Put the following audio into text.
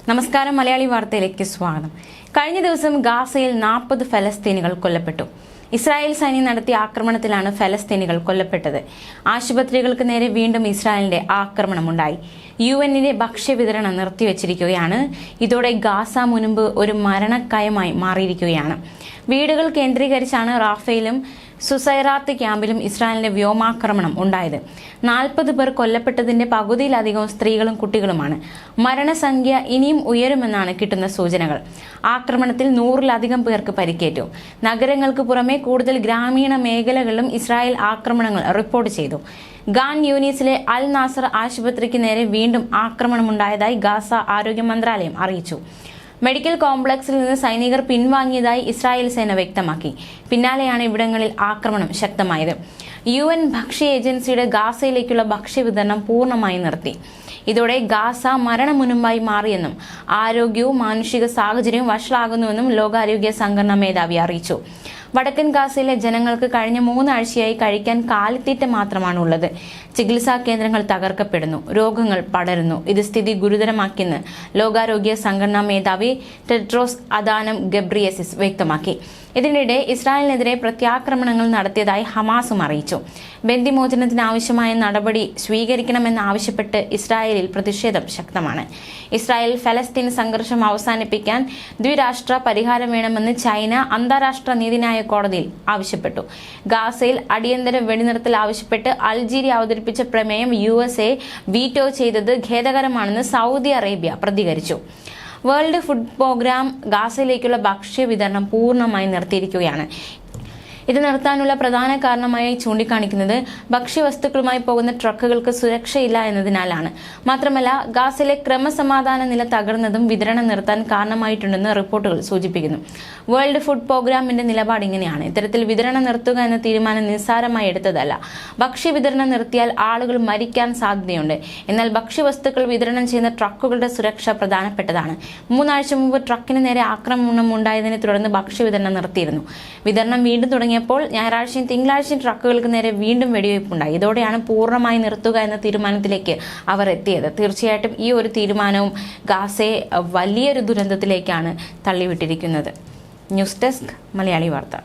നമസ്കാരം. മലയാളി വാർത്തയിലേക്ക് സ്വാഗതം. കഴിഞ്ഞ ദിവസം ഗാസയിൽ 40 ഫലസ്തീനികൾ കൊല്ലപ്പെട്ടു. ഇസ്രായേൽ സൈന്യം നടത്തിയ ആക്രമണത്തിലാണ് ഫലസ്തീനികൾ കൊല്ലപ്പെട്ടത്. ആശുപത്രികൾക്ക് നേരെ വീണ്ടും ഇസ്രായേലിന്റെ ആക്രമണമുണ്ടായി. UN-ന്റെ ഭക്ഷ്യവിതരണം നിർത്തിവച്ചിരിക്കുകയാണ്. ഇതോടെ ഗാസ മുൻപ് ഒരു മരണക്കയമായി മാറിയിരിക്കുകയാണ്. വീടുകൾ കേന്ദ്രീകരിച്ചാണ് റാഫയിലും സുസൈറാത്ത് ക്യാമ്പിലും ഇസ്രായേലിന്റെ വ്യോമാക്രമണം ഉണ്ടായത്. 40 പേർ കൊല്ലപ്പെട്ടതിന്റെ പകുതിയിലധികവും സ്ത്രീകളും കുട്ടികളുമാണ്. മരണസംഖ്യ ഇനിയും ഉയരുമെന്നാണ് കിട്ടുന്ന സൂചനകൾ. ആക്രമണത്തിൽ 100-ലധികം പേർക്ക് പരിക്കേറ്റു. നഗരങ്ങൾക്ക് പുറമെ കൂടുതൽ ഗ്രാമീണ മേഖലകളിലും ഇസ്രായേൽ ആക്രമണങ്ങൾ റിപ്പോർട്ട് ചെയ്തു. ഖാൻ യൂനീസിലെ അൽ നാസർ ആശുപത്രിക്ക് നേരെ വീണ്ടും ആക്രമണമുണ്ടായതായി ഗാസ ആരോഗ്യ മന്ത്രാലയം അറിയിച്ചു. മെഡിക്കൽ കോംപ്ലക്സിൽ നിന്ന് സൈനികർ പിൻവാങ്ങിയതായി ഇസ്രായേൽ സേന വ്യക്തമാക്കി. പിന്നാലെയാണ് ഇവിടങ്ങളിൽ ആക്രമണം ശക്തമായത്. UN ഭക്ഷ്യ ഏജൻസിയുടെ ഗാസയിലേക്കുള്ള ഭക്ഷ്യവിതരണം പൂർണ്ണമായി നിർത്തി. ഇതോടെ ഗാസ മരണമുനുമ്പായി മാറിയെന്നും ആരോഗ്യവും മാനുഷിക സാഹചര്യവും വഷളാകുന്നുവെന്നും ലോകാരോഗ്യ സംഘടനാ മേധാവി അറിയിച്ചു. വടക്കൻ ഗാസയിലെ ജനങ്ങൾക്ക് കഴിഞ്ഞ 3 ആഴ്ചയായി കഴിക്കാൻ കാലിത്തീറ്റ മാത്രമാണ് ഉള്ളത്. ചികിത്സാ കേന്ദ്രങ്ങൾ തകർക്കപ്പെടുന്നു, രോഗങ്ങൾ പടരുന്നു. ഇത് സ്ഥിതി ഗുരുതരമാക്കിയെന്ന് ലോകാരോഗ്യ സംഘടനാ മേധാവി ടെഡ്രോസ് അദാനം ഗബ്രിയേസസ് വ്യക്തമാക്കി. ഇതിനിടെ ഇസ്രായേലിനെതിരെ പ്രത്യാക്രമണങ്ങൾ നടത്തിയതായി ഹമാസും അറിയിച്ചു. ബന്ദിമോചനത്തിനാവശ്യമായ നടപടി സ്വീകരിക്കണമെന്നാവശ്യപ്പെട്ട് ഇസ്രായേലിൽ പ്രതിഷേധം ശക്തമാണ്. ഇസ്രായേൽ ഫലസ്തീൻ സംഘർഷം അവസാനിപ്പിക്കാൻ ദ്വിരാഷ്ട്ര പരിഹാരം വേണമെന്ന് ചൈന അന്താരാഷ്ട്ര നീതിന്യായ കോടതിയിൽ ആവശ്യപ്പെട്ടു. ഗാസയിൽ അടിയന്തര വെടിനിർത്തൽ ആവശ്യപ്പെട്ട് അൾജീരിയ അവതരിപ്പിച്ച പ്രമേയം USA വീറ്റോ ചെയ്തത് ഖേദകരമാണെന്ന് സൗദി അറേബ്യ പ്രതികരിച്ചു. വേൾഡ് ഫുഡ് പ്രോഗ്രാം ഗാസയിലേക്കുള്ള ഭക്ഷ്യ വിതരണം പൂർണ്ണമായി നിർത്തിയിരിക്കുകയാണ്. ഇത് നിർത്താനുള്ള പ്രധാന കാരണമായി ചൂണ്ടിക്കാണിക്കുന്നത് ഭക്ഷ്യവസ്തുക്കളുമായി പോകുന്ന ട്രക്കുകൾക്ക് സുരക്ഷയില്ല എന്നതിനാലാണ്. മാത്രമല്ല, ഗാസയിലെ ക്രമസമാധാന നില തകർന്നതും വിതരണം നിർത്താൻ കാരണമായിട്ടുണ്ടെന്ന് റിപ്പോർട്ടുകൾ സൂചിപ്പിക്കുന്നു. വേൾഡ് ഫുഡ് പ്രോഗ്രാമിന്റെ നിലപാട് ഇങ്ങനെയാണ്: ഇത്തരത്തിൽ വിതരണം നിർത്തുക എന്ന തീരുമാനം നിസ്സാരമായി എടുത്തതല്ല. ഭക്ഷ്യവിതരണം നിർത്തിയാൽ ആളുകൾ മരിക്കാൻ സാധ്യതയുണ്ട്. എന്നാൽ ഭക്ഷ്യവസ്തുക്കൾ വിതരണം ചെയ്യുന്ന ട്രക്കുകളുടെ സുരക്ഷ പ്രധാനപ്പെട്ടതാണ്. 3 ആഴ്ച മുമ്പ് ട്രക്കിന് നേരെ ആക്രമണം ഉണ്ടായതിനെ തുടർന്ന് ഭക്ഷ്യവിതരണം നിർത്തിയിരുന്നു. വിതരണം വീണ്ടും തുടങ്ങിയപ്പോൾ ഞായറാഴ്ചയും തിങ്കളാഴ്ചയും ട്രക്കുകൾക്ക് നേരെ വീണ്ടും വെടിവയ്പുണ്ടായി. ഇതോടെയാണ് പൂർണ്ണമായി നിർത്തുക എന്ന തീരുമാനത്തിലേക്ക് അവർ എത്തിയത്. തീർച്ചയായിട്ടും ഈ ഒരു തീരുമാനവും ഗാസയെ വലിയൊരു ദുരന്തത്തിലേക്കാണ് തള്ളിവിട്ടിരിക്കുന്നത്. ന്യൂസ് ഡെസ്ക് മലയാളി വാർത്ത.